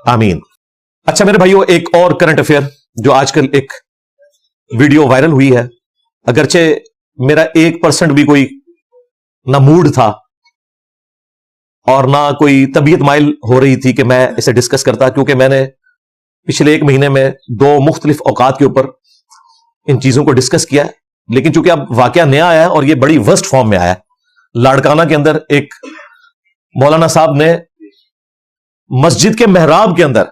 आमीन। अच्छा मेरे भाइयों, एक और करंट अफेयर जो आजकल एक वीडियो वायरल हुई है, अगरचे मेरा 1% भी कोई ना मूड था और ना कोई तबीयत माइल हो रही थी कि मैं इसे डिस्कस करता, क्योंकि मैंने पिछले 1 महीने में 2 मुख्तलिफ औकात के ऊपर इन चीजों को डिस्कस किया है। लेकिन चूंकि अब वाकया नया आया है और ये बड़ी वर्स्ट फॉर्म में आया है, लाड़काना के अंदर एक मौलाना साहब ने मस्जिद के मेहराब के अंदर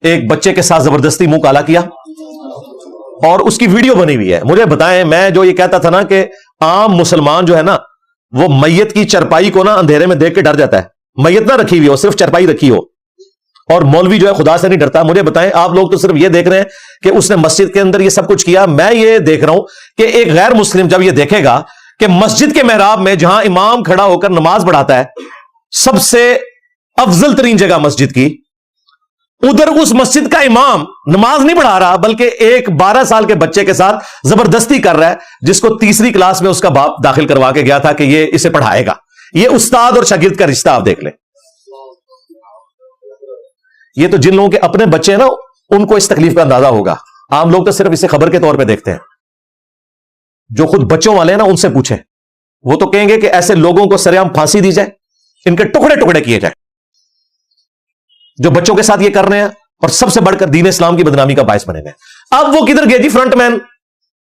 एक बच्चे के साथ जबरदस्ती मुंह काला किया और उसकी वीडियो बनी हुई है। मुझे बताएं, मैं जो ये कहता था ना कि आम मुसलमान जो है ना, वो मैयत की चरपाई को ना अंधेरे में देख के डर जाता है, मैयत ना रखी हुई हो, सिर्फ चरपाई रखी हो, और मौलवी जो है खुदा से नहीं डरता। मुझे बताएं, आप लोग तो सिर्फ ये देख रहे हैं कि उसने मस्जिद के अंदर ये सब कुछ किया। मैं ये देख रहा हूं कि एक गैर मुस्लिम जब ये देखेगा कि मस्जिद के मेहराब में जहां इमाम खड़ा होकर नमाज पढ़ाता है, सबसे अफजल तरीन जगह मस्जिद की, उधर उस मस्जिद का इमाम नमाज नहीं पढ़ा रहा बल्कि एक 12 साल के बच्चे के साथ जबरदस्ती कर रहा है, जिसको 3री क्लास में उसका बाप दाखिल करवा के गया था कि ये इसे पढ़ाएगा। ये उस्ताद और शागिर्द का रिश्ता आप देख लें। ये तो जिन लोगों के अपने बच्चे हैं ना, उनको इस तकलीफ का अंदाजा होगा। आम लोग तो सिर्फ इसे खबर के तौर पे देखते हैं। जो खुद बच्चों वाले हैं ना, उनसे पूछें, वो तो कहेंगे कि ऐसे लोगों को सरेआम फांसी दी जाए, इनके टुकड़े टुकड़े किए जाए जो बच्चों के साथ ये कर रहे हैं और सबसे बढ़कर दीन इस्लाम की बदनामी का बायस बने हैं। अब वो किधर गए जी फ्रंटमैन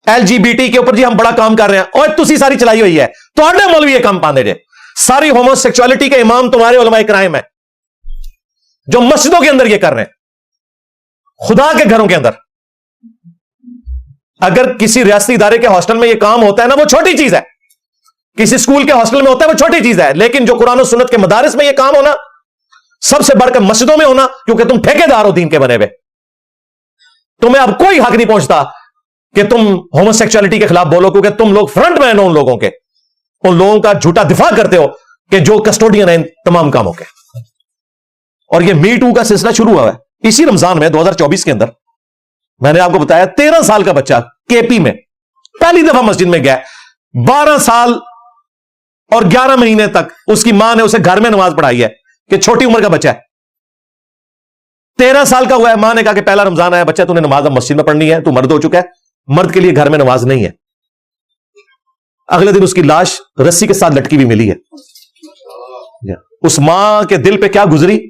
LGBT के ऊपर, जी हम बड़ा काम कर रहे हैं और तुसी सारी चलाई हुई है तो मौलवी ये काम पाने जे सारी होमोसेक्सुअलिटी के इमाम तुम्हारे उलमाए कराइम है जो मस्जिदों के अंदर ये कर रहे हैं, खुदा के घरों के अंदर। अगर किसी रियासती इदारे के हॉस्टल में ये काम होता है ना, वो छोटी चीज है, किसी स्कूल के हॉस्टल में होता है वो छोटी चीज है, लेकिन जो कुरान और सुन्नत के मदारिस में ये काम होना, सबसे बढ़कर मस्जिदों में होना, क्योंकि तुम ठेकेदार हो दीन के बने हुए, तुम्हें अब कोई हक नहीं पहुंचता कि तुम होमोसेक्सुअलिटी के खिलाफ बोलो, क्योंकि तुम लोग फ्रंटमैन हो उन लोगों के, उन लोगों का झूठा दिफा करते हो कि जो कस्टोडियन है इन तमाम कामों के। और ये मी टू का सिलसिला शुरू हुआ है इसी रमजान में 2024 के अंदर। मैंने आपको बताया 13 साल का बच्चा केपी में पहली दफा मस्जिद में गया, 12 साल और 11 महीने तक उसकी मां ने उसे घर में नमाज पढ़ाई है कि छोटी उम्र का बच्चा है। 13 साल का हुआ है, मां ने कहा कि पहला रमजान आया बच्चा, तूने नमाज मस्जिद में पढ़नी है, तू मर्द हो चुका है, मर्द के लिए घर में नमाज नहीं है। अगले दिन उसकी लाश रस्सी के साथ लटकी हुई मिली है। उस मां के दिल पे क्या गुजरी,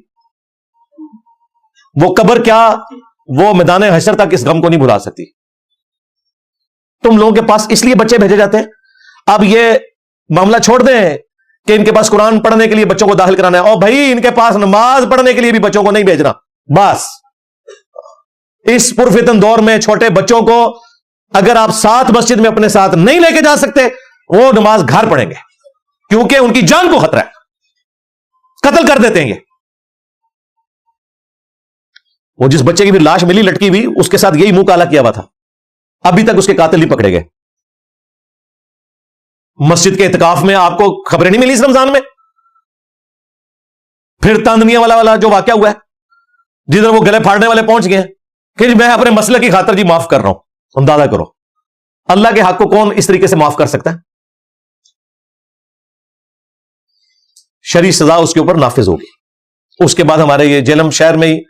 वो कब्र क्या, वो मैदान हशर तक इस गम को नहीं भुला सकती। तुम लोगों के पास इसलिए बच्चे भेजे जाते हैं। अब ये मामला छोड़ दें कि इनके पास कुरान पढ़ने के लिए बच्चों को दाखिल कराना है, और भाई इनके पास नमाज पढ़ने के लिए भी बच्चों को नहीं भेजना। बस इस पुरफितन दौर में छोटे बच्चों को अगर आप साथ मस्जिद में अपने साथ नहीं लेके जा सकते, वो नमाज घर पढ़ेंगे, क्योंकि उनकी जान को खतरा है, कत्ल कर देते हैं ये। वो जिस बच्चे की भी लाश मिली लटकी हुई, उसके साथ यही मुंह काला किया हुआ था, अभी तक उसके कातिल नहीं पकड़े गए। मस्जिद के इत्काफ में आपको खबरें नहीं मिली इस रमजान में। फिर तांदनिया वाला जो वाकया हुआ है, जिधर वो गले फाड़ने वाले पहुंच गए कि मैं अपने मसले की खातिर जी माफ कर रहा हूं। अंदाजा करो अल्लाह के हक को कौन इस तरीके से माफ कर सकता है। शरी सजा उसके ऊपर नाफिज होगी। उसके बाद हमारे ये जेलम शहर में ही,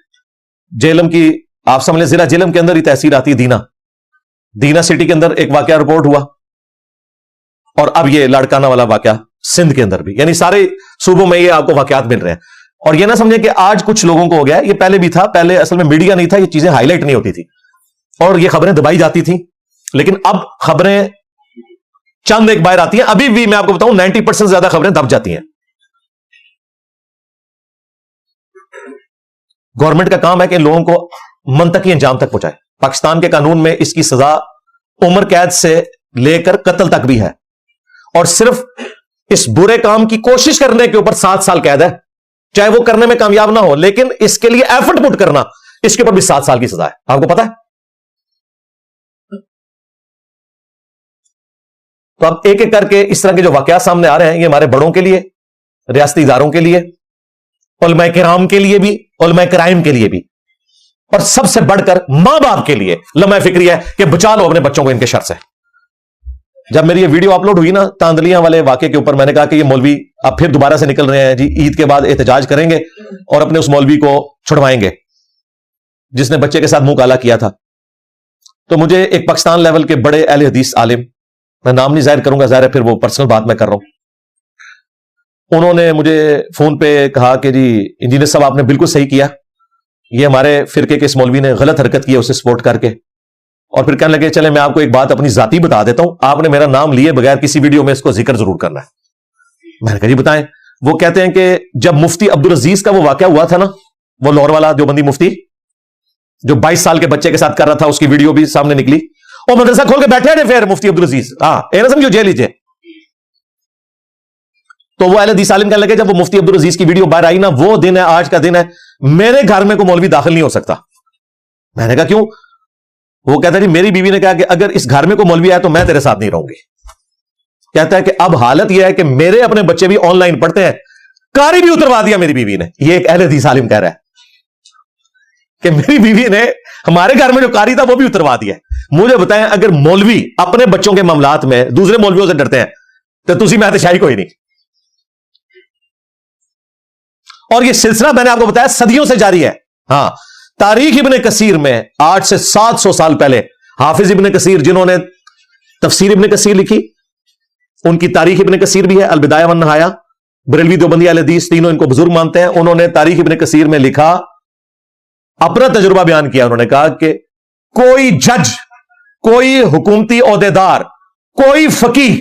जेलम की आप समझ लें जिला जेलम के अंदर ही तहसील आती है दीना सिटी के अंदर एक वाकया रिपोर्ट हुआ, और अब ये लाड़काना वाला वाकया सिंध के अंदर भी, यानी सारे सूबों में ये आपको वाकयात मिल रहे हैं। और ये ना समझे कि आज कुछ लोगों को हो गया, ये पहले भी था, पहले असल में मीडिया नहीं था, ये चीजें हाईलाइट नहीं होती थी और ये खबरें दबाई जाती थी, लेकिन अब खबरें चंद एक बार आती हैं। अभी भी मैं आपको बताऊं 90% ज्यादा खबरें दब जाती हैं। गवर्नमेंट का काम है कि लोगों को मंतकी अंजाम तक पहुंचाए। पाकिस्तान के कानून में इसकी सजा उम्र कैद से लेकर कत्ल तक भी है, और सिर्फ इस बुरे काम की कोशिश करने के ऊपर 7 साल कैद है, चाहे वो करने में कामयाब ना हो, लेकिन इसके लिए एफर्ट पुट करना, इसके ऊपर भी 7 साल की सजा है। आपको पता है? तो अब एक एक करके इस तरह के जो वाकयात सामने आ रहे हैं, ये हमारे बड़ों के लिए, रियासती इदारों के लिए, उलमाए किराम के लिए भी, उलमाए कराइम के लिए भी, और सबसे बढ़कर मां बाप के लिए लम्हा फिक्री है कि बचा लो अपने बच्चों को इनके शर से। जब मेरी ये वीडियो अपलोड हुई ना तांदलियां वाले वाकये के ऊपर, मैंने कहा कि ये मौलवी अब फिर दोबारा से निकल रहे हैं जी, ईद के बाद एहतजाज करेंगे और अपने उस मौलवी को छुड़वाएंगे। जिसने बच्चे के साथ मुंह काला किया था। तो मुझे एक पाकिस्तान लेवल के बड़े अहले हदीस आलिम, मैं नाम नहीं जाहिर करूंगा, जाहिर है फिर वो पर्सनल बात मैं कर रहा हूं, उन्होंने मुझे फोन पे कहा कि जी इंजीनियर साहब आपने बिल्कुल सही किया, ये हमारे फिरके के इस मौलवी ने गलत हरकत की है, उसे सपोर्ट करके। और फिर कहने लगे चले मैं आपको एक बात अपनी जाती बता देता हूं, आपने मेरा नाम लिए बगैर किसी वीडियो में इसको जिक्र जरूर करना है। मैंने कहा जी बताएं। वो कहते हैं कि जब मुफ्ती अब्दुल अजीज का वो वाकया हुआ था ना, वो लाहौर वाला देवबंदी मुफ्ती जो 22 साल के बच्चे के साथ कर रहा था, उसकी वीडियो भी सामने निकली, और मदरसा खोल के बैठे हैं फिर मुफ्ती अब्दुल अजीज, ना समझो जेल लीजिए। तो वो अहले हदीस आलिम कहने लगे जब वो मुफ्ती अब्दुल अजीज की वीडियो बाहर आई ना, वो दिन है, आज का दिन है, मेरे घर में कोई मौलवी दाखिल नहीं हो सकता। मैंने कहा क्यों? वो कहता है जी मेरी बीवी ने कहा कि अगर इस घर में कोई मौलवी आया तो मैं तेरे साथ नहीं रहूंगी। कहता है कि अब हालत यह है कि मेरे अपने बच्चे भी ऑनलाइन पढ़ते हैं, कारी भी उतरवा दिया मेरी बीवी ने। ये एक अहले हदीस आलिम कह रहा है कि मेरी बीवी ने हमारे घर में जो कारी था वो भी उतरवा दिया। मुझे बताएं अगर मौलवी अपने बच्चों के मामलात में दूसरे मौलवियों से डरते हैं तो तुसी मैं तो शाही कोई नहीं। और ये सिलसिला मैंने आपको बताया सदियों से जारी है। हां, तारीख इब्ने कसीर में आज से 700 साल पहले हाफिज इब्ने कसीर जिन्होंने तफसीर इब्ने कसीर लिखी, उनकी तारीख इब्ने कसीर भी है, अल बिदाया वन नहाया, बरेलवी देवबंदी अहले हदीस तीनों इनको बुजुर्ग मानते हैं। उन्होंने तारीख इब्ने कसीर में लिखा, अपना तजुर्बा बयान किया। उन्होंने कहा कि कोई जज, कोई हुकूमती ओहदेदार, कोई फकीह,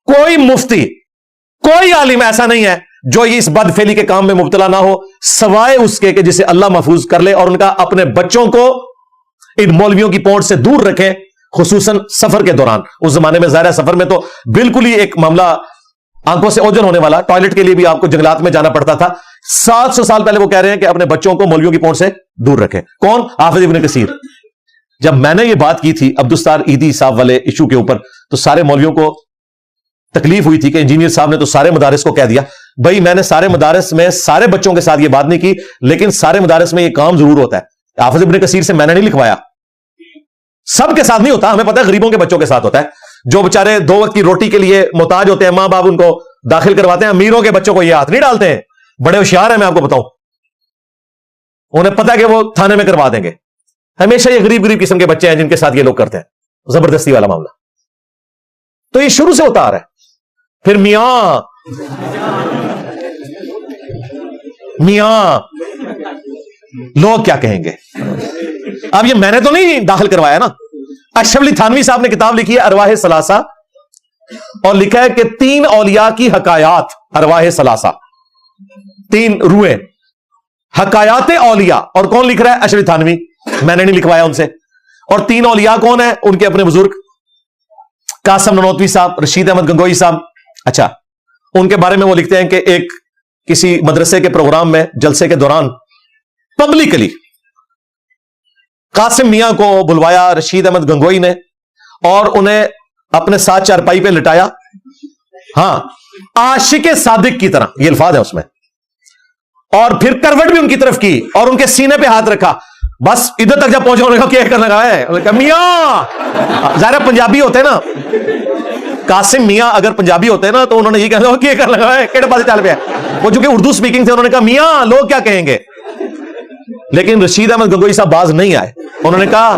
कोई मुफ्ती, कोई आलिम ऐसा नहीं है जो इस बदफेली के काम में मुब्तला ना हो, सवाए उसके कि जिसे अल्लाह महफूज कर ले और उनका अपने बच्चों को इन मौलवियों की पहुंच से दूर रखें, खुसूसन सफर के दौरान। उस जमाने में ज़ाहिर सफर में तो बिल्कुल ही एक मामला आंखों से ओझल होने वाला, टॉयलेट के लिए भी आपको जंगलात में जाना पड़ता था। 700 साल पहले वो कह रहे हैं कि अपने बच्चों को मौलवियों की पहुंच से दूर रखें। कौन? हाफिज इब्ने कसीर। जब मैंने ये बात की थी अब्दुस्तार ईदी साहब वाले इशू के ऊपर, तो सारे मौलवियों को तकलीफ हुई थी कि इंजीनियर साहब ने तो सारे मदारिस को कह दिया। भाई मैंने सारे मदारिस में सारे बच्चों के साथ ये बात नहीं की, लेकिन सारे मदारिस में ये काम जरूर होता है। हाफिज इब्ने कसीर से मैंने नहीं लिखवाया, सबके साथ नहीं होता, हमें पता है गरीबों के बच्चों के साथ होता है, जो बेचारे 2 वक्त की रोटी के लिए मोहताज होते हैं, मां बाप उनको दाखिल करवाते हैं। अमीरों के बच्चों को ये हाथ नहीं डालते हैं, बड़े होशियार हैं, मैं आपको बताऊं, उन्हें पता है कि वो थाने में करवा देंगे। हमेशा ये गरीब गरीब किस्म के बच्चे हैं जिनके साथ ये लोग करते हैं जबरदस्ती वाला मामला। तो ये शुरू से होता आ रहा है। फिर मियां लोग क्या कहेंगे? अब ये मैंने तो नहीं दाखिल करवाया ना, अशरफ अली थानवी साहब ने किताब लिखी है अरवाह सलासा, और लिखा है कि 3 औलिया की हकायात, अरवाह सलासा 3 रूहें, हकायात औलिया। और कौन लिख रहा है? अशरफ अली थानवी, मैंने नहीं लिखवाया उनसे। और 3 औलिया कौन है? उनके अपने बुजुर्ग कासिम ननौतवी साहब, रशीद अहमद गंगोई साहब। अच्छा, उनके बारे में वो लिखते हैं कि एक किसी मदरसे के प्रोग्राम में जलसे के दौरान पब्लिकली कासिम मियां को बुलवाया रशीद अहमद गंगोई ने, और उन्हें अपने साथ चारपाई पे लिटाया, हां आशिके सादिक की तरह, ये अल्फाज है उसमें, और फिर करवट भी उनकी तरफ की और उनके सीने पे हाथ रखा। बस इधर तक जब पहुंचे उन्होंने कहा क्या करना है? मियां, ज़ाहिर पंजाबी होते हैं ना, कासिम मियां अगर पंजाबी होते हैं ना तो उन्होंने ये कहना क्या कर लगा है, केड़े पासे चल पे। वो चूंकि उर्दू स्पीकिंग थे, उन्होंने कहा मियां लोग क्या कहेंगे। लेकिन रशीद अहमद गंगोई साहब बाज नहीं आए, उन्होंने कहा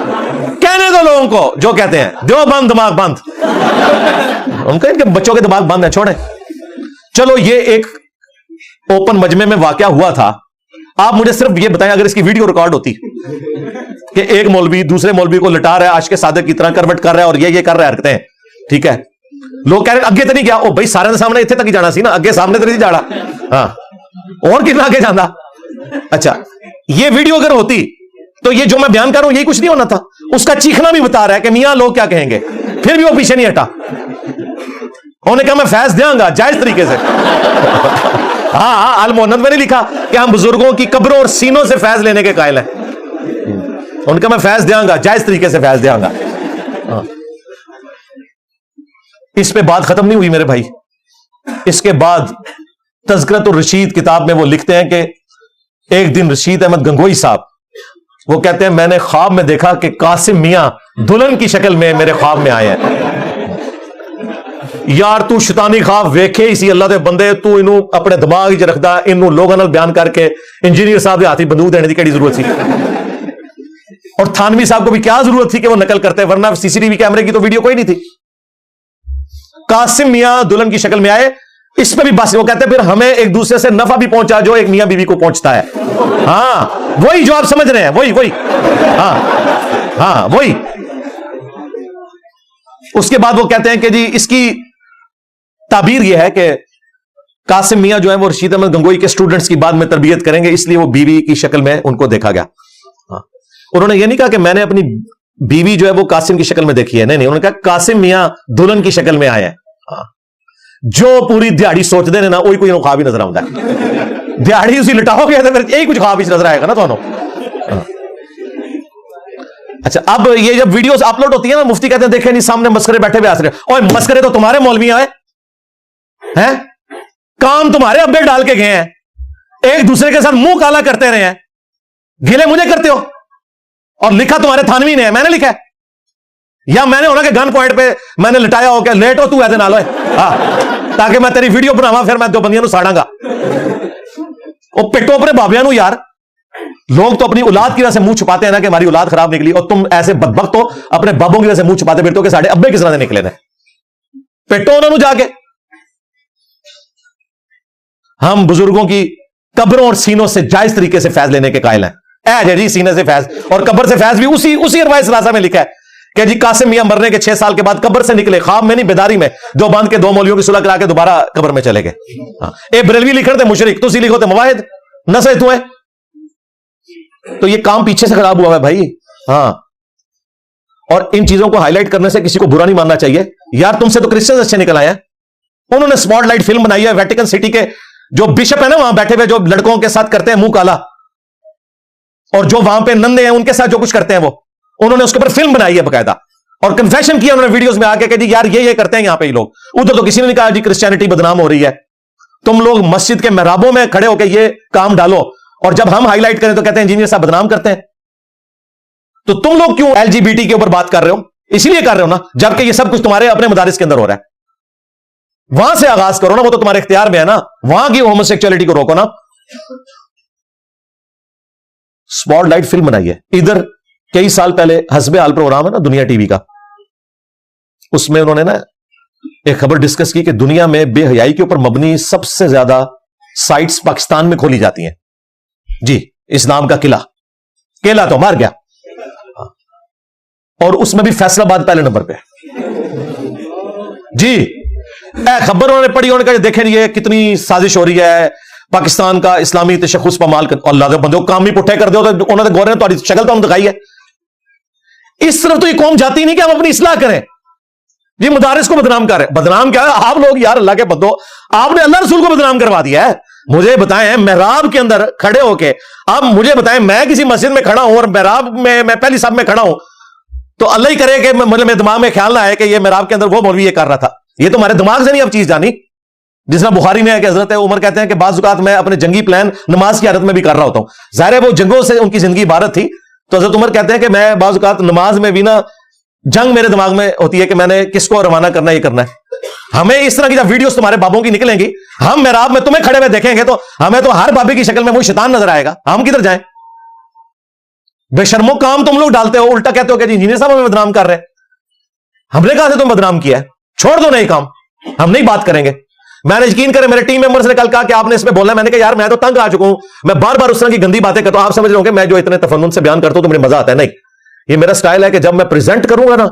कहने दो लोगों को जो कहते हैं, दो बंद दिमाग बंद। उनके इनके बच्चों के दिमाग बंद है, छोड़े। चलो ये एक ओपन मजमे में वाकया हुआ था। आप मुझे सिर्फ ये बताएं, अगर इसकी वीडियो रिकॉर्ड होती कि एक मौलवी दूसरे मौलवी को लिटा रहा है, आशिक सादिक की तरह करवट कर रहा है और ये कर रहा है हरकतें, ठीक है, लोग कह रहे अगे तो नहीं गया, ओ भाई सारे के सामने इतने तक ही जाना सी ना, अगे सामने तो नहीं जाना, हाँ और कितना आगे जाना। अच्छा, ये वीडियो अगर होती तो ये जो मैं बयान कर रहा हूं यही कुछ नहीं होना था। उसका चीखना भी बता रहा है कि मियां लोग क्या कहेंगे, फिर भी वो पीछे नहीं हटा। उन्होंने कहा मैं फैज देंगा जायज तरीके से। हाँ, अल मोहन्नद में नहीं लिखा कि हम बुजुर्गों की कब्रों और सीनों से फैज लेने के कायल हैं। उनका मैं फैज देंगा, जायज तरीके से फैज देंगा। इस पे बात खत्म नहीं हुई मेरे भाई। इसके बाद तज़किरतुर रशीद किताब में वो लिखते हैं कि एक दिन रशीद अहमद गंगोई साहब वो कहते हैं मैंने ख्वाब में देखा कि कासिम मियां दुल्हन की शक्ल में मेरे ख्वाब में आए हैं। यार तू शैतानी ख्वाब वेखे इसी अल्लाह दे बंदे, तू इनू अपने दिमाग च रखदा, इनू लोगों नाल बयान करके इंजीनियर साहब के हाथ ही बंदूक देने की केड़ी जरूरत सी। और थानवी साहब को भी क्या जरूरत थी कि वो नकल करते, वरना सीसीटीवी कैमरे की तो वीडियो कोई नहीं थी। कासिम मियां दुल्हन की शक्ल में आए, इस पे भी बस वो कहते हैं फिर हमें एक दूसरे से नफा भी पहुंचा जो एक मियां बीवी को पहुंचता है। हाँ वही जो आप समझ रहे हैं, वही हाँ वही। उसके बाद वो कहते हैं कि जी इसकी ताबीर यह है कि कासिम मियां जो है वो रशीद अहमद गंगोई के स्टूडेंट्स की बाद में तरबियत करेंगे, इसलिए वो बीवी की शक्ल में उनको देखा गया। हाँ। उन्होंने ये नहीं कहा कि मैंने अपनी बीवी जो है वो कासिम की शक्ल में देखी है, नहीं, उन्होंने कहा कासिम मियां दुल्हन की शक्ल में आए हैं। हाँ। जो पूरी दिहाड़ी सोचते ने ना वही कोई ख्वाब ही नजर आता है। दिहाड़ी उसी लिटाओगे तो फिर यही कुछ ख्वाब ही नजर आएगा ना दोनों। अच्छा, अब ये जब वीडियोस अपलोड होती है ना, मुफ्ती कहते हैं देखे नहीं सामने मस्करे बैठे हुए हंस रहे, और मस्करे तो तुम्हारे मौलवी आए हैं, काम तुम्हारे अब्बे डाल के गए हैं, एक दूसरे के साथ मुंह काला करते रहे हैं, गिले मुझे करते हो, और लिखा तुम्हारे थानवी ने है, मैंने लिखा है या मैंने होना कि गन पॉइंट पे मैंने लिटाया हो, क्या लेट हो तू ऐसे नालो हाँ, ताकि मैं तेरी वीडियो बनावा, फिर मैं दो बंदियों को साड़ांगा। वो पिटो अपने बाबिया नु यार, लोग तो अपनी औलाद की वजह से मुंह छुपाते हैं ना कि हमारी औलाद खराब निकली, और तुम ऐसे बदबख्त हो अपने बाबों की वजह से मुंह छुपाते फिरते हो कि साढ़े अब्बे किस तरह से निकले ने। पिटो उन्होंने जाके। हम बुजुर्गों की कब्रों और सीनों से जायज तरीके से फैज लेने के कायल हैं। ऐ जी सीने से फैज, और कब्र से फैज भी उसी रवायत सलासा में लिखा है कि जी कासिम मियां मरने के 6 साल के बाद कब्र से निकले, ख्वाब में नहीं बेदारी में, दो बांध के 2 मौलियों की सुलह करा के दोबारा कब्र में चले गए। ए बरेलवी लिख रहे थे मुशरिक, तुसी लिखो थे मुवाहिद, नसे तू है। तो ये काम पीछे से खराब हुआ है भाई। हाँ, और इन चीजों को हाईलाइट करने से किसी को बुरा नहीं मानना चाहिए यार, तुमसे तो क्रिश्चियंस अच्छे निकल आए हैं। उन्होंने स्पॉटलाइट फिल्म बनाई है, वेटिकन सिटी के जो बिशप है ना वहां बैठे हुए, जो लड़कों के साथ करते हैं मुंह काला, और जो वहां पे नंदे हैं उनके साथ जो कुछ करते हैं वो, उन्होंने उसके ऊपर फिल्म बनाई है बकायदा, और कन्फेशन किया उन्होंने वीडियोस में आके कि जी यार ये करते हैं यहां पे ही लोग। उधर तो किसी ने नहीं कहा जी क्रिश्चियनिटी बदनाम हो रही है, तुम लोग मस्जिद के महराबों में खड़े होकर ये काम डालो, और जब हम हाईलाइट करें तो कहते हैं इंजीनियर साहब बदनाम करते हैं। तो तुम लोग क्यों एलजीबीटी के ऊपर बात कर रहे हो? इसीलिए कर रहे हो ना, जबकि ये सब कुछ तुम्हारे अपने मदारिस के अंदर हो रहा है। वहां से आगाज करो ना, वो तो तुम्हारे इख्तियार में है ना, वहां की होमोसेक्सुअलिटी को रोको ना। स्पॉटलाइट फिल्म बनाई है इधर, कई साल पहले हस्बे हाल प्रोग्राम है ना दुनिया टीवी का, उसमें उन्होंने ना एक खबर डिस्कस की कि दुनिया में बेहयाई के ऊपर मबनी सबसे ज्यादा साइट्स पाकिस्तान में खोली जाती हैं। जी, इस्लाम का केला तो मार गया, और उसमें भी फैसलाबाद पहले नंबर पे। जी, खबर उन्होंने पढ़ी, उन्होंने कहा देखें ये कितनी साजिश हो रही है, पाकिस्तान का इस्लामी तशख़्ख़ुस पर माल कर, अल्लाह के बंदे काम ही पुट्ठे कर दो, तो उन्होंने गौर ने तो शक्ल तो हम दिखाई है। इस तरफ तो ये कौम जाती नहीं कि हम अपनी इस्लाह करें। ये मदारिस को बदनाम कर रहे, बदनाम क्या है आप लोग यार, अल्लाह के बंदो, आपने अल्लाह रसूल को बदनाम करवा दिया है। मुझे बताएं, महराब के अंदर खड़े होके, अब मुझे बताएं, मैं किसी मस्जिद में खड़ा हूं और महराब में मैं पहली साहब में खड़ा हूं, तो अल्लाह ही करे कि मेरे दिमाग में ख्याल ना आए कि ये महराब के अंदर वो मौलवी ये कर रहा था। ये तो हमारे दिमाग से नहीं अब चीज जानी। जिस तरह बुखारी में है कि हजरत उमर कहते हैं कि बाज़ औक़ात मैं अपने जंगी प्लान नमाज की हालत में भी कर रहा होता हूं। ज़ाहिर है वो जंगों से उनकी जिंदगी इबारत थी, तो हजरत उमर कहते हैं कि मैं बाज़ औक़ात नमाज में भी ना जंग मेरे दिमाग में होती है कि मैंने किसको रवाना करना, ये करना है। हमें इस तरह की जब वीडियोस तुम्हारे बाबों की निकलेंगी, हम मेहराब में तुम्हें खड़े हुए देखेंगे तो हमें तो हर बाबे की शक्ल में वो शैतान नजर आएगा। हम किधर जाएं? बेशर्मो काम तुम लोग डालते हो, उल्टा कहते हो कि इंजीनियर साहब हमें बदनाम कर रहे हैं। हमने कहा से तुम बदनाम किया है, छोड़ दो नहीं काम, हम नहीं बात करेंगे। मैंने यकीन करें मेरे टीम मेंबर्स ने कल कहा कि आपने इसमें बोलना है, मैंने कहा यार मैं तो तंग आ चुका हूं, मैं बार बार उस तरह की गंदी बातें करता हूं। आप समझ रहे होंगे मैं जो इतने तफन्नुन से बयान करता हूं तो मुझे मजा आता है, नहीं, ये मेरा स्टाइल है कि जब मैं प्रेजेंट करूंगा ना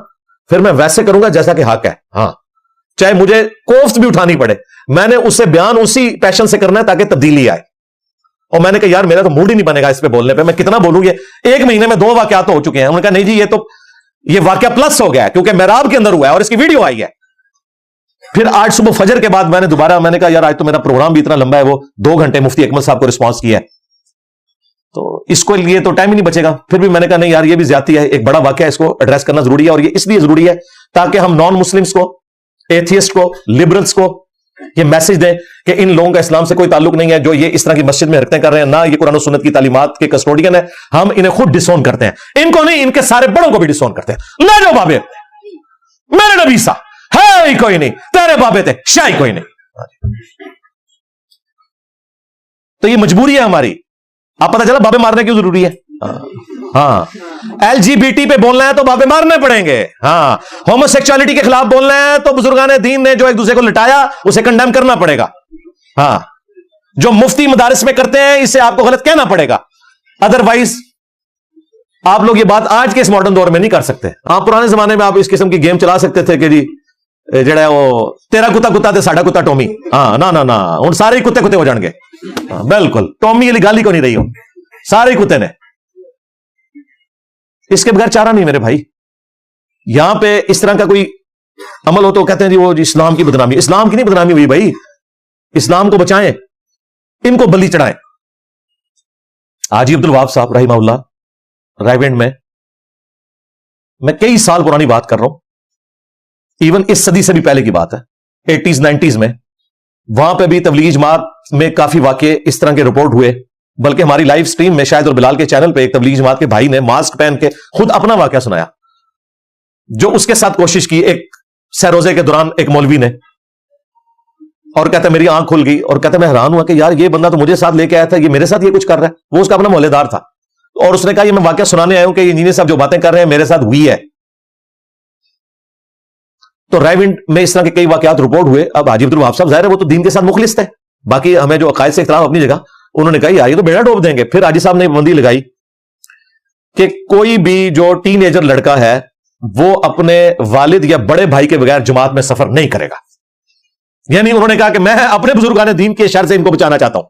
फिर मैं वैसे करूंगा जैसा कि हक है। हाँ, चाहे मुझे कोफ्त भी उठानी पड़े, मैंने उससे बयान उसी पैशन से करना है ताकि तब्दीली आए। और मैंने कहा यार मेरा तो मूड ही नहीं बनेगा इस पे बोलने पे, मैं कितना बोलूं, ये 1 महीने में 2 वाकयात हो चुके हैं। उन्होंने कहा नहीं जी ये वाकया प्लस हो गया क्योंकि मेहराब के अंदर हुआ है और इसकी वीडियो आई है। फिर आज सुबह फजर के बाद मैंने कहा यार आज तो मेरा प्रोग्राम भी इतना लंबा है, वो 2 घंटे मुफ्ती अकमल साहब को रिस्पॉन्स किया है, तो इसको लिए तो टाइम ही नहीं बचेगा। फिर भी मैंने कहा नहीं यार ये भी ज्यादती है, एक बड़ा वाकया, इसको एड्रेस करना जरूरी है। और ये इसलिए जरूरी है ताकि हम नॉन मुस्लिम्स को, एथियस्ट को, लिबरल्स को ये मैसेज दें कि इन लोगों का इस्लाम से कोई ताल्लुक नहीं है, जो ये इस तरह की मस्जिद में हरकतें कर रहे हैं, ना ये कुरान और सुन्नत की तालीमात के कस्टोडियन है। हम इन्हें खुद डिसोन करते हैं, इनको नहीं, इनके सारे बड़ों को भी डिसोन करते हैं। ले जाओ बाबे, मेरे नबी सा है ही कोई नहीं, तेरे बाबे थे शाही कोई नहीं। तो ये मजबूरी है हमारी। आप पता चला बाबे मारने क्यों जरूरी है? हाँ, LGBT پہ بولنا ہے تو بابے مارنے پڑیں گے. ہاں, ہوموسیکچوالٹی کے خلاف بولنا ہے تو بزرگان دین نے جو ایک دوسرے کو لٹایا اسے کنڈیم کرنا پڑے گا. ہاں, جو مفتی مدارس میں کرتے ہیں اسے آپ کو غلط کہنا پڑے گا. ادروائز آپ لوگ یہ بات آج کے اس ماڈرن دور میں نہیں کر سکتے. آپ پرانے زمانے میں آپ اس قسم کی گیم چلا سکتے تھے کہ جی جڑا ہے وہ تیرا کتا کتا تے ساڈا کتا ٹومی. ہاں نا نا نا, ہن سارے کتے کتے ہو جان گے. بالکل ٹومی والی گل ہی کو نہیں رہی, ہوں سارے کتے نے. اس کے بغیر چارہ نہیں میرے بھائی. یہاں پہ اس طرح کا کوئی عمل ہو تو کہتے ہیں جی وہ اسلام کی بدنامی. اسلام کی نہیں بدنامی ہوئی بھائی, اسلام کو بچائیں, ان کو بلی چڑھائیں. حاجی عبد الوہاب صاحب رحمہ اللہ رائیونڈ میں کئی سال پرانی بات کر رہا ہوں, ایون اس صدی سے بھی پہلے کی بات ہے, 80s 90s میں. وہاں پہ بھی تبلیغی جماعت میں کافی واقعے اس طرح کے رپورٹ ہوئے. بلکہ ہماری لائیو سٹریم میں شاہد اور بلال کے چینل پہ ایک تبلیغی جماعت کے بھائی نے ماسک پہن کے خود اپنا واقعہ سنایا, جو اس کے ساتھ کوشش کی ایک سہروزے کے دوران ایک مولوی نے, اور کہتا ہے میری آنکھ کھل گئی, اور کہتا ہے میں حیران ہوا کہ یار یہ بندہ تو مجھے ساتھ لے کے آیا تھا, یہ میرے ساتھ یہ کچھ کر رہا ہے. وہ اس کا اپنا محلے دار تھا, اور اس نے کہا یہ میں واقعہ سنانے آیا ہوں کہ یہ انجینئر صاحب جو باتیں کر رہے ہیں میرے ساتھ ہوئی ہے. تو رائیونڈ میں اس طرح کے کئی واقعات رپورٹ ہوئے. اب حاجی عبد الوہاب صاحب ظاہر ہے وہ تو دین کے ساتھ مخلص تھے, باقی ہمیں جو عقائد سے اختلاف اپنی جگہ, انہوں نے کہا یار یہ تو بیڑا ڈوب دیں گے. پھر حاجی صاحب نے بندی لگائی کہ کوئی بھی جو ٹین ایجر لڑکا ہے وہ اپنے والد یا بڑے بھائی کے بغیر جماعت میں سفر نہیں کرے گا. یعنی انہوں نے کہا کہ میں اپنے بزرگان دین کے شر سے ان کو بچانا چاہتا ہوں.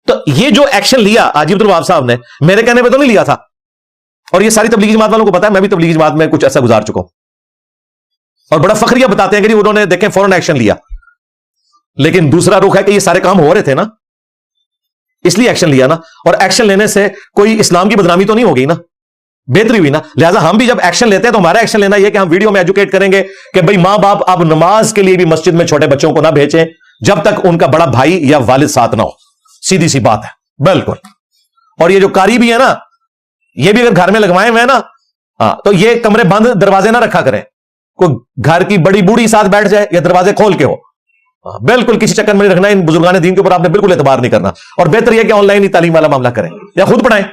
تو یہ جو ایکشن لیا حاجی عبد الوہاب صاحب نے, میرے کہنے پہ تو نہیں لیا تھا, اور یہ ساری تبلیغی جماعت والوں کو پتا ہے, میں بھی تبلیغی جماعت میں کچھ ایسا گزار چکا ہوں, اور بڑا فخریہ بتاتے ہیں کہ انہوں نے دیکھیں فوراً ایکشن لیا. لیکن دوسرا رخ ہے کہ یہ سارے کام ہو رہے تھے نا, اس لیے ایکشن لیا نا. اور ایکشن لینے سے کوئی اسلام کی بدنامی تو نہیں ہو گئی نا, بہتری ہوئی نا. لہٰذا ہم بھی جب ایکشن لیتے ہیں تو ہمارا ایکشن لینا یہ کہ ہم ویڈیو میں ایجوکیٹ کریں گے کہ بھائی ماں باپ اب نماز کے لیے بھی مسجد میں چھوٹے بچوں کو نہ بھیجیں جب تک ان کا بڑا بھائی یا والد ساتھ نہ ہو. سیدھی سی بات ہے, بالکل. اور یہ جو کاری بھی ہے نا, یہ بھی اگر گھر میں لگوائے ہوئے ہیں نا, ہاں تو یہ کمرے بند دروازے نہ رکھا کریں. کوئی گھر کی بڑی بوڑھی ساتھ بیٹھ جائے یا دروازے کھول کے ہو, بالکل کسی چکر میں نہیں رکھنا. ان بزرگان دین کے اوپر آپ نے بالکل اعتبار نہیں کرنا. اور بہتر یہ کہ آن لائن ہی تعلیم والا معاملہ کریں یا خود پڑھائیں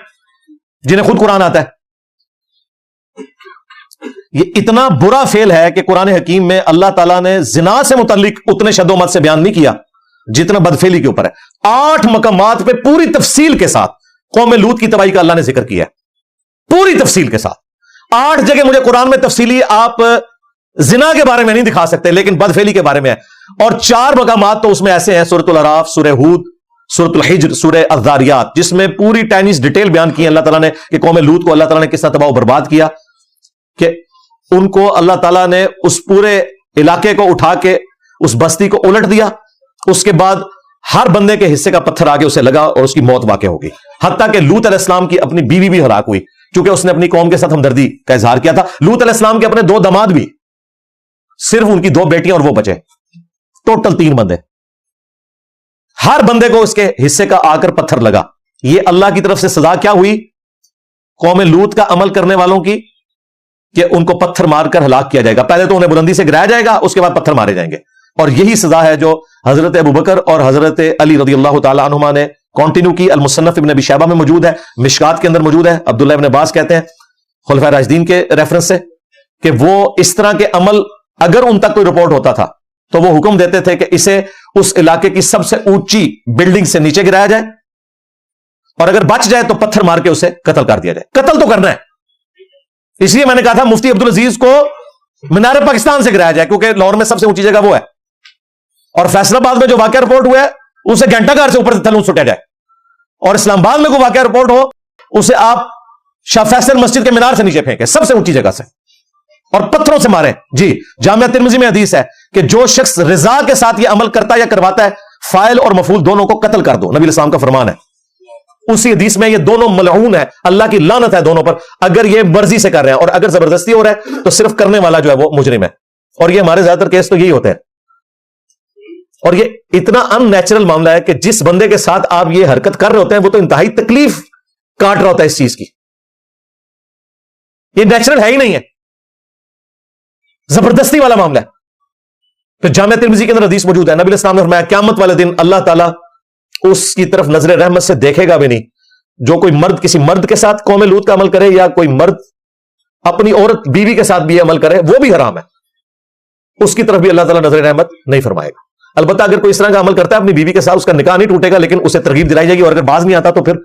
جنہیں خود قرآن آتا ہے. یہ اتنا برا فیل ہے کہ قرآن حکیم میں اللہ تعالیٰ نے زنا سے متعلق اتنے شد و مت سے بیان نہیں کیا جتنا بدفعلی کے اوپر ہے. 8 مقامات پہ پوری تفصیل کے ساتھ قوم لوط کی تباہی کا اللہ نے ذکر کیا ہے, پوری تفصیل کے ساتھ. 8 جگہ مجھے قرآن میں تفصیلی آپ زنا کے بارے میں نہیں دکھا سکتے, لیکن بدفعلی کے بارے میں ہے. اور 4 مقامات تو اس میں ایسے ہیں, سورۃ الاعراف, سورہ ہود, سورۃ الحجر, سورہ الذاریات, جس میں پوری ٹائنیز ڈیٹیل بیان کی ہے اللہ تعالیٰ نے کہ قوم لوط کو اللہ تعالیٰ نے کس طرح تباہ و برباد کیا, کہ ان کو اللہ تعالیٰ نے اس پورے علاقے کو اٹھا کے اس بستی کو الٹ دیا. اس کے بعد ہر بندے کے حصے کا پتھر آگے اسے لگا اور اس کی موت واقع ہو گئی. حتیٰ کہ لوط علیہ السلام کی اپنی بیوی بھی ہلاک ہوئی کیونکہ اس نے اپنی قوم کے ساتھ ہمدردی کا اظہار کیا تھا. لوط علیہ السلام کے اپنے 2 داماد بھی, صرف ان کی 2 بیٹیاں اور وہ بچے, ٹوٹل 3 بندے. ہر بندے کو اس کے حصے کا آ کر پتھر لگا. یہ اللہ کی طرف سے سزا کیا ہوئی قوم لوط کا عمل کرنے والوں کی, کہ ان کو پتھر مار کر ہلاک کیا جائے گا. پہلے تو انہیں بلندی سے گرایا جائے گا, اس کے بعد پتھر مارے جائیں گے. اور یہی سزا ہے جو حضرت ابوبکر اور حضرت علی رضی اللہ تعالی عنہما نے کنٹینیو کی. المصنف ابن ابی شیبہ میں موجود ہے, مشکات کے اندر موجود ہے. عبداللہ ابن عباس کہتے ہیں خلفائے راشدین کے ریفرنس سے کہ وہ اس طرح کے عمل اگر ان تک کوئی رپورٹ ہوتا تھا تو وہ حکم دیتے تھے کہ اسے اس علاقے کی سب سے اونچی بلڈنگ سے نیچے گرایا جائے, اور اگر بچ جائے تو پتھر مار کے اسے قتل کر دیا جائے. قتل تو کرنا ہے. اس لیے میں نے کہا تھا مفتی عبدالعزیز کو مینار پاکستان سے گرایا جائے, کیونکہ لاہور میں سب سے اونچی جگہ وہ ہے. اور فیصل آباد میں جو واقعہ رپورٹ ہوا ہے اسے گھنٹہ گھر سے اوپر سے تھلوں سٹیا جائے. اور اسلام آباد میں کوئی واقعہ رپورٹ ہو اسے آپ شاہ فیصل مسجد کے مینار سے نیچے پھینکیں, سب سے اونچی جگہ سے, اور پتھروں سے ماریں. جی, جامعہ ترمذی میں حدیث ہے کہ جو شخص رضا کے ساتھ یہ عمل کرتا یا کرواتا ہے, فاعل اور مفعول دونوں کو قتل کر دو. نبی علیہ السلام کا فرمان ہے. اسی حدیث میں یہ دونوں ملعون ہے, اللہ کی لعنت ہے دونوں پر, اگر یہ مرضی سے کر رہے ہیں, اور اگر زبردستی ہو رہا ہے تو صرف کرنے والا جو ہے وہ مجرم ہے. اور یہ ہمارے زیادہ تر کیس تو یہی ہوتے ہیں. اور یہ اتنا ان نیچرل معاملہ ہے کہ جس بندے کے ساتھ آپ یہ حرکت کر رہے ہوتے ہیں وہ تو انتہائی تکلیف کاٹ رہا ہوتا ہے اس چیز کی. یہ نیچرل ہے ہی نہیں ہے, زبردستی والا معاملہ ہے. پھر جامعہ ترمذی کے اندر حدیث موجود ہے, نبی علیہ السلام نے فرمایا قیامت والے دن اللہ تعالیٰ اس کی طرف نظر رحمت سے دیکھے گا بھی نہیں جو کوئی مرد کسی مرد کے ساتھ قوم لوط کا عمل کرے یا کوئی مرد اپنی عورت بیوی کے ساتھ بھی یہ عمل کرے وہ بھی حرام ہے، اس کی طرف بھی اللہ تعالیٰ نظر رحمت نہیں فرمائے گا۔ البتہ اگر کوئی اس طرح کا عمل کرتا ہے اپنی بیوی کے ساتھ، اس کا نکاح نہیں ٹوٹے گا، لیکن اسے ترغیب دلائی جائے گی، اور اگر باز نہیں آتا تو پھر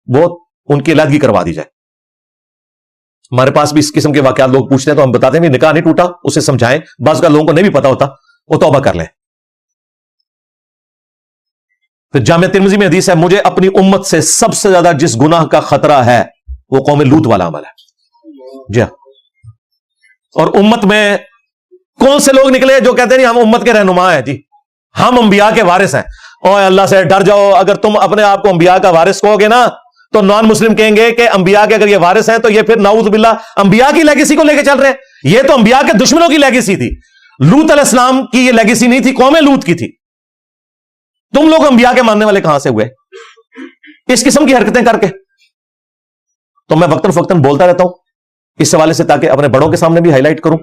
وہ ان کی علیحدگی کروا دی جائے۔ ہمارے پاس بھی اس قسم کے واقعات لوگ پوچھتے ہیں تو ہم بتاتے ہیں نکاح نہیں ٹوٹا، اسے سمجھائیں، بعض کا لوگوں کو نہیں بھی پتا ہوتا، وہ توبہ کر لیں۔ پھر جامع ترمذی میں حدیث ہے، مجھے اپنی امت سے سب سے زیادہ جس گناہ کا خطرہ ہے وہ قوم لوط والا عمل ہے۔ جی ہاں، اور امت میں کون سے لوگ نکلے جو کہتے ہیں نہیں ہم امت کے رہنما ہیں، جی ہم انبیاء کے وارث ہیں۔ اوہ اللہ سے ڈر جاؤ، اگر تم اپنے آپ کو انبیاء کا وارث کہو گے نا تو نان مسلم کہیں گے کہ انبیاء کے اگر یہ وارث ہیں تو یہ پھر نعوذ باللہ انبیاء کی لیگیسی کو لے کے چل رہے ہیں۔ یہ تو انبیاء کے دشمنوں کی لیگیسی تھی، لوط علیہ السلام کی یہ لیگیسی نہیں تھی، قوم لوط کی تھی۔ تم لوگ انبیاء کے ماننے والے کہاں سے ہوئے اس قسم کی حرکتیں کر کے؟ تو میں وقتاً فوقتاً بولتا رہتا ہوں اس حوالے سے تاکہ اپنے بڑوں کے سامنے بھی ہائی لائٹ کروں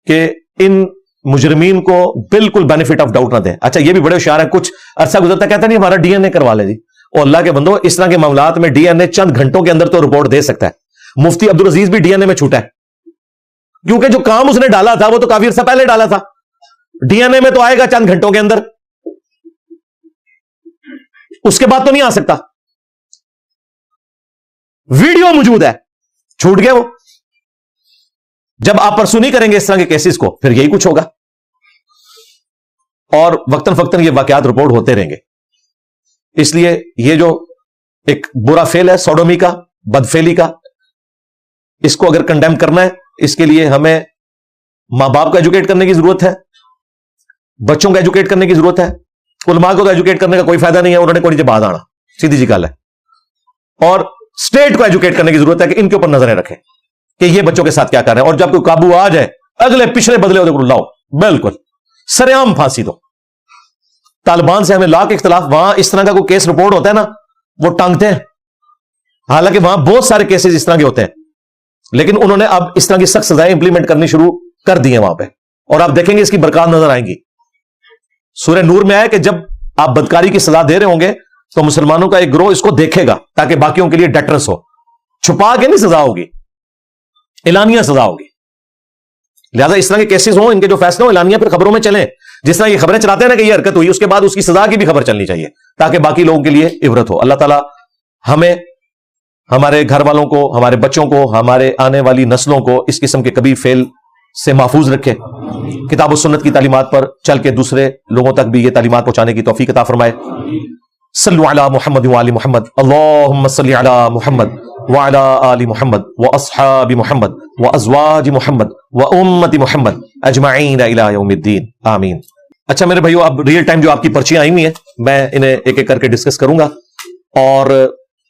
کہ ان مجرمین کو بالکل بینیفٹ آف ڈاؤٹ نہ دیں۔ اچھا یہ بھی بڑے ہوشیار ہیں، کچھ عرصہ گزرتا کہتے ہیں نہیں ہمارا ڈی این اے کروا لے جی، اور اللہ کے بندو اس طرح کے معاملات میں ڈی این اے چند گھنٹوں کے اندر تو رپورٹ دے سکتا ہے۔ مفتی عبدالعزیز بھی ڈی این اے میں چھوٹا ہے، کیونکہ جو کام اس نے ڈالا تھا وہ تو کافی عرصہ پہلے ڈالا تھا، ڈی این اے میں تو آئے گا چند گھنٹوں کے اندر، اس کے بعد تو نہیں آ سکتا۔ ویڈیو موجود ہے، چھوٹ گیا وہ۔ جب آپ پرسو نہیں کریں گے اس طرح کے کیسز کو پھر یہی کچھ ہوگا، اور وقتاً فوقتاً یہ واقعات رپورٹ ہوتے رہیں گے۔ اس لیے یہ جو ایک برا فعل ہے سوڈومی کا، بدفعلی کا، اس کو اگر کنڈیم کرنا ہے اس کے لیے ہمیں ماں باپ کو ایجوکیٹ کرنے کی ضرورت ہے، بچوں کو ایجوکیٹ کرنے کی ضرورت ہے، علماء کو تو ایجوکیٹ کرنے کا کوئی فائدہ نہیں ہے، انہوں نے کوئی نیچے باز آنا، سیدھی جی گل ہے، اور اسٹیٹ کو ایجوکیٹ کرنے کی ضرورت ہے کہ ان کے اوپر نظریں رکھیں کہ یہ بچوں کے ساتھ کیا کر رہے ہیں، اور جب کوئی قابو آ جائے اگلے پچھلے بدلے ہوتے کو لاؤ، بالکل سریعام پھانسی دو۔ طالبان سے ہمیں لاکھ اختلاف، وہاں اس طرح کا کوئی کیس رپورٹ ہوتا ہے نا وہ ٹانگتے ہیں، حالانکہ وہاں بہت سارے کیسز اس طرح کے ہوتے ہیں، لیکن انہوں نے اب اس طرح کی سخت سزائیں امپلیمنٹ کرنی شروع کر دی ہیں وہاں پہ، اور آپ دیکھیں گے اس کی برکات نظر آئیں گی۔ سورہ نور میں آیا کہ جب آپ بدکاری کی سزا دے رہے ہوں گے تو مسلمانوں کا ایک گروہ اس کو دیکھے گا تاکہ باقیوں کے لیے ڈیٹرس ہو، چھپا کے نہیں سزا ہوگی، اعلانیہ سزا ہوگی۔ لہذا اس طرح کے کیسز ہوں، ان کے جو فیصلے ہوں اعلانیہ پھر خبروں میں چلیں، جس طرح یہ خبریں چلاتے ہیں نا کہ یہ حرکت ہوئی اس کے بعد اس کی سزا کی بھی خبر چلنی چاہیے تاکہ باقی لوگوں کے لیے عبرت ہو۔ اللہ تعالی ہمیں، ہمارے گھر والوں کو، ہمارے بچوں کو، ہمارے آنے والی نسلوں کو اس قسم کے کبھی فعل سے محفوظ رکھے، کتاب و سنت کی تعلیمات پر چل کے دوسرے لوگوں تک بھی یہ تعلیمات پہنچانے کی توفیق عطا فرمائے۔ صلوا علی محمد وآل محمد، اللہم صلی علی محمد وعلی آل محمد واصحاب محمد وازواج محمد وامت محمد اجمعین الی یوم الدین، آمین۔ اچھا میرے بھائیو، اب ریئل ٹائم جو آپ کی پرچیاں آئی ہوئی ہیں میں انہیں ایک ایک کر کے ڈسکس کروں گا اور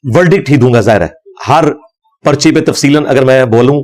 ورڈکٹ ہی دوں گا۔ ظاہر ہے ہر پرچی پہ تفصیلاً اگر میں بولوں